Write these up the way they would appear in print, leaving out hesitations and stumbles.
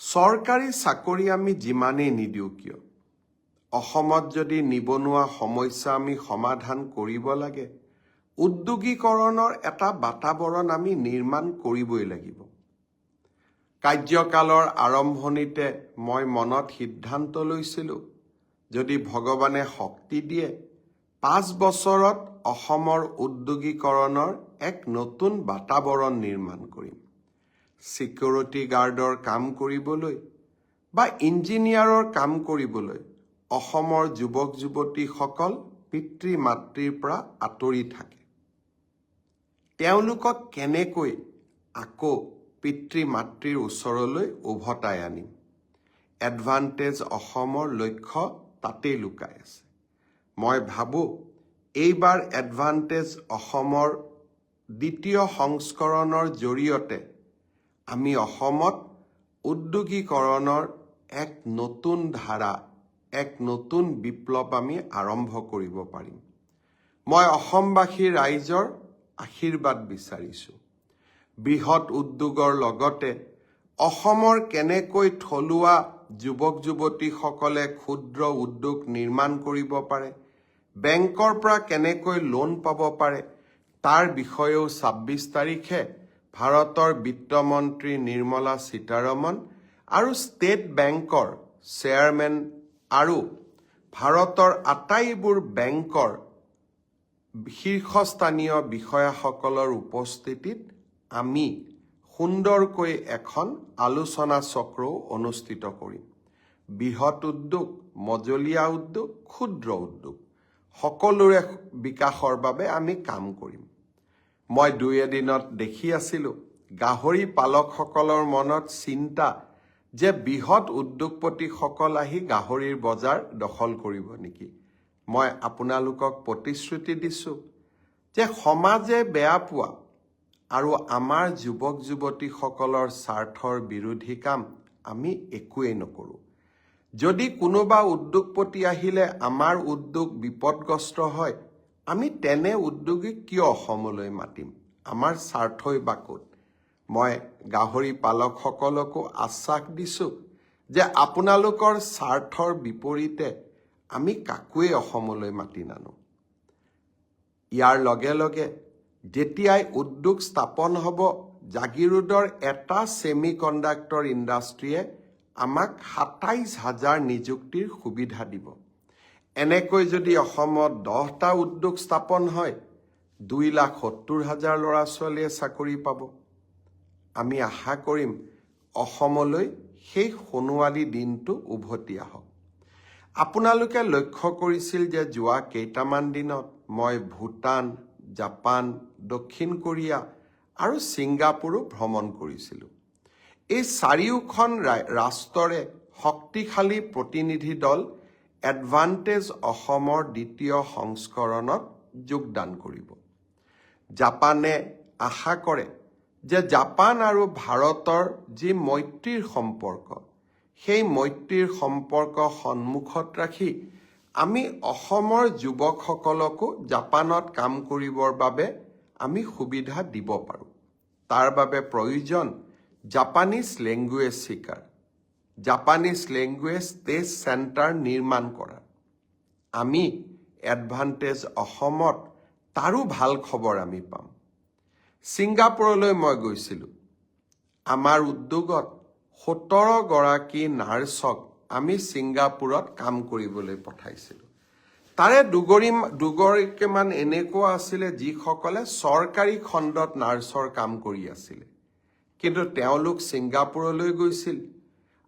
চৰকাৰী চাকৰি আমি যিমানেই নিদিওঁ কিয়, অসমত যদি নিবনুৱা সমস্যা আমি সমাধান কৰিব লাগে, উদ্যোগীকৰণৰ এটা বাতাবৰণ আমি নিৰ্মাণ কৰিবই লাগিব। কাৰ্যকালৰ আৰম্ভণিতে মই মনত সিদ্ধান্ত লৈছিলোঁ, যদি ভগৱানে শক্তি দিয়ে 5 বছৰত অসমৰ উদ্যোগীকৰণৰ এক নতুন বাতাবৰণ নিৰ্মাণ কৰিম। সিকিউৰিটি গাৰ্ডৰ কাম কৰিবলৈ বা ইঞ্জিনিয়াৰৰ কাম কৰিবলৈ অসমৰ যুৱক যুৱতীসকল পিতৃ মাতৃৰ পৰা আঁতৰি থাকে। তেওঁলোকক কেনেকৈ আকৌ পিতৃ মাতৃৰ ওচৰলৈ উভতাই আনিম? এডভান্টেজ অসমৰ লক্ষ্য তাতেই লুকাই আছে। মই ভাবোঁ এইবাৰ এডভান্টেজ অসমৰ দ্বিতীয় সংস্কৰণৰ জৰিয়তে আমি অসমত উদ্যোগীকৰণৰ এক নতুন ধাৰা, এক নতুন বিপ্লৱ আমি আৰম্ভ কৰিব পাৰিম। মই অসমবাসী ৰাইজৰ আশীৰ্বাদ বিচাৰিছোঁ। বৃহৎ উদ্যোগৰ লগতে অসমৰ কেনেকৈ থলুৱা যুৱক যুৱতীসকলে ক্ষুদ্ৰ উদ্যোগ নিৰ্মাণ কৰিব পাৰে, বেংকৰ পৰা কেনেকৈ লোন পাব পাৰে, তাৰ বিষয়েও 26 তাৰিখে ভাৰতৰ বিত্তমন্ত্ৰী নিৰ্মলা সীতাৰমণ আৰু ষ্টেট বেংকৰ চেয়াৰমেন আৰু ভাৰতৰ আটাইবোৰ বেংকৰ শীৰ্ষস্থানীয় বিষয়াসকলৰ উপস্থিতিত আমি সুন্দৰকৈ এখন আলোচনা চক্ৰও অনুষ্ঠিত কৰিম। বৃহৎ উদ্যোগ, মজলীয়া উদ্যোগ, ক্ষুদ্ৰ উদ্যোগ সকলোৰে বিকাশৰ বাবে আমি কাম কৰিম। মই 2 এদিনত দেখি আছিলোঁ গাহৰি পালকসকলৰ মনত চিন্তা যে বৃহৎ উদ্যোগপতিসকল আহি গাহৰিৰ বজাৰ দখল কৰিব নেকি। মই আপোনালোকক প্ৰতিশ্ৰুতি দিছোঁ যে সমাজে বেয়া পোৱা আৰু আমাৰ যুৱক যুৱতীসকলৰ স্বাৰ্থৰ বিৰোধী কাম আমি একোৱেই নকৰোঁ। যদি কোনোবা উদ্যোগপতি আহিলে আমাৰ উদ্যোগ বিপদগ্ৰস্ত হয়, আমি তেনে উদ্যোগীক কিয় অসমলৈ মাতিম? আমাৰ স্বাৰ্থই বা ক'ত? মই গাহৰি পালকসকলকো আশ্বাস দিছোঁ যে আপোনালোকৰ স্বাৰ্থৰ বিপৰীতে আমি কাকোৱেই অসমলৈ মাতি নানো। ইয়াৰ লগে লগে যেতিয়াই উদ্যোগ স্থাপন হ'ব, জাগিৰোডৰ এটা ছেমি কণ্ডাক্টৰ ইণ্ডাষ্ট্ৰীয়ে আমাক 27,000 নিযুক্তিৰ সুবিধা দিব। এনেকৈ যদি অসমত 10টা উদ্যোগ স্থাপন হয়, 2,70,000 ল'ৰা ছোৱালীয়ে চাকৰি পাব। আমি আশা কৰিম অসমলৈ সেই সোণোৱালী দিনটো উভতি আহক। আপোনালোকে লক্ষ্য কৰিছিল যে যোৱা কেইটামান দিনত মই ভূটান, জাপান, দক্ষিণ কোৰিয়া আৰু ছিংগাপুৰো ভ্ৰমণ কৰিছিলোঁ। এই চাৰিওখন ৰাষ্ট্ৰৰে শক্তিশালী প্ৰতিনিধি দল এডভান্টেজ অসমৰ দ্বিতীয় সংস্কৰণত যোগদান কৰিব। জাপানে আশা কৰে যে জাপান আৰু ভাৰতৰ যি মৈত্ৰীৰ সম্পৰ্ক, সেই মৈত্ৰীৰ সম্পৰ্ক সন্মুখত ৰাখি আমি অসমৰ যুৱকসকলকো জাপানত কাম কৰিবৰ বাবে আমি সুবিধা দিব পাৰোঁ। তাৰ বাবে প্ৰয়োজন জাপানীজ লেংগুৱেজ শিকাৰ, জাপানীজ লেংগুৱেজ টেষ্ট চেণ্টাৰ নিৰ্মাণ কৰা। আমি এডভান্টেজ অসমত তাৰো ভাল খবৰ আমি পাম। ছিংগাপুৰলৈ মই গৈছিলোঁ। আমাৰ উদ্যোগত 17 গৰাকী নাৰ্ছক আমি ছিংগাপুৰত কাম কৰিবলৈ পঠাইছিলোঁ। তাৰে দুগৰাকীমান এনেকুৱা আছিলে যিসকলে চৰকাৰী খণ্ডত নাৰ্ছৰ কাম কৰি আছিলে, কিন্তু তেওঁলোক ছিংগাপুৰলৈ গৈছিল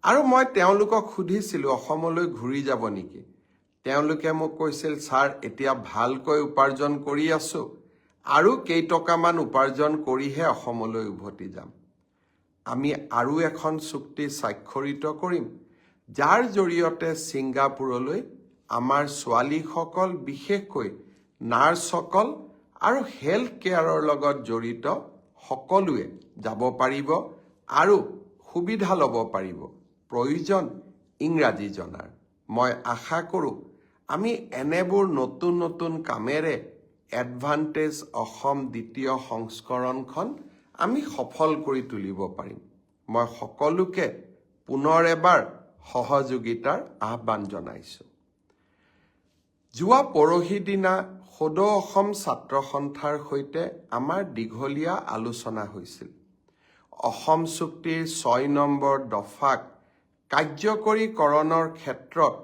আৰু মই তেওঁলোকক সুধিছিলোঁ অসমলৈ ঘূৰি যাব নেকি। তেওঁলোকে মোক কৈছিল, ছাৰ এতিয়া ভালকৈ উপাৰ্জন কৰি আছোঁ আৰু কেইটকামান উপাৰ্জন কৰিহে অসমলৈ উভতি যাম। আমি আৰু এখন চুক্তি স্বাক্ষৰিত কৰিম, যাৰ জৰিয়তে ছিংগাপুৰলৈ আমাৰ ছোৱালীসকল, বিশেষকৈ নাৰ্ছসকল আৰু হেল্থ কেয়াৰৰ লগত জড়িত সকলোৱে যাব পাৰিব আৰু সুবিধা ল'ব পাৰিব। প্ৰয়োজন ইংৰাজী জনাৰ। মই আশা কৰোঁ আমি এনেবোৰ নতুন নতুন কামেৰে এডভান্টেজ অসম দ্বিতীয় সংস্কৰণখন আমি সফল কৰি তুলিব পাৰিম। মই সকলোকে পুনৰ এবাৰ সহযোগিতাৰ আহ্বান জনাইছোঁ। যোৱা পৰহি দিনা সদৌ অসম ছাত্ৰ সন্থাৰ সৈতে আমাৰ দীঘলীয়া আলোচনা হৈছিল। অসম চুক্তিৰ ৬ নম্বৰ দফাক কাৰ্যকৰীকৰণৰ ক্ষেত্ৰত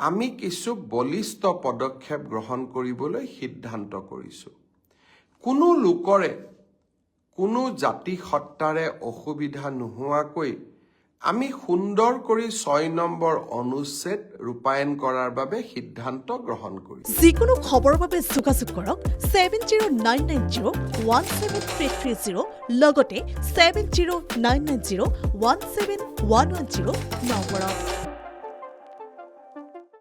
আমি কিছু বলিষ্ঠ পদক্ষেপ গ্ৰহণ কৰিবলৈ সিদ্ধান্ত কৰিছোঁ। কোনো লোকৰে কোনো জাতি সত্তাৰে অসুবিধা নোহোৱাকৈ আমি সুন্দৰ কৰি ৬ নম্বৰ অনুচ্ছেদ ৰূপায়ণ কৰাৰ বাবে সিদ্ধান্ত গ্ৰহণ কৰিছোঁ। যিকোনো খবৰৰ বাবে যোগাযোগ কৰক 7099017330 লগতে 7099017110 নম্বৰত।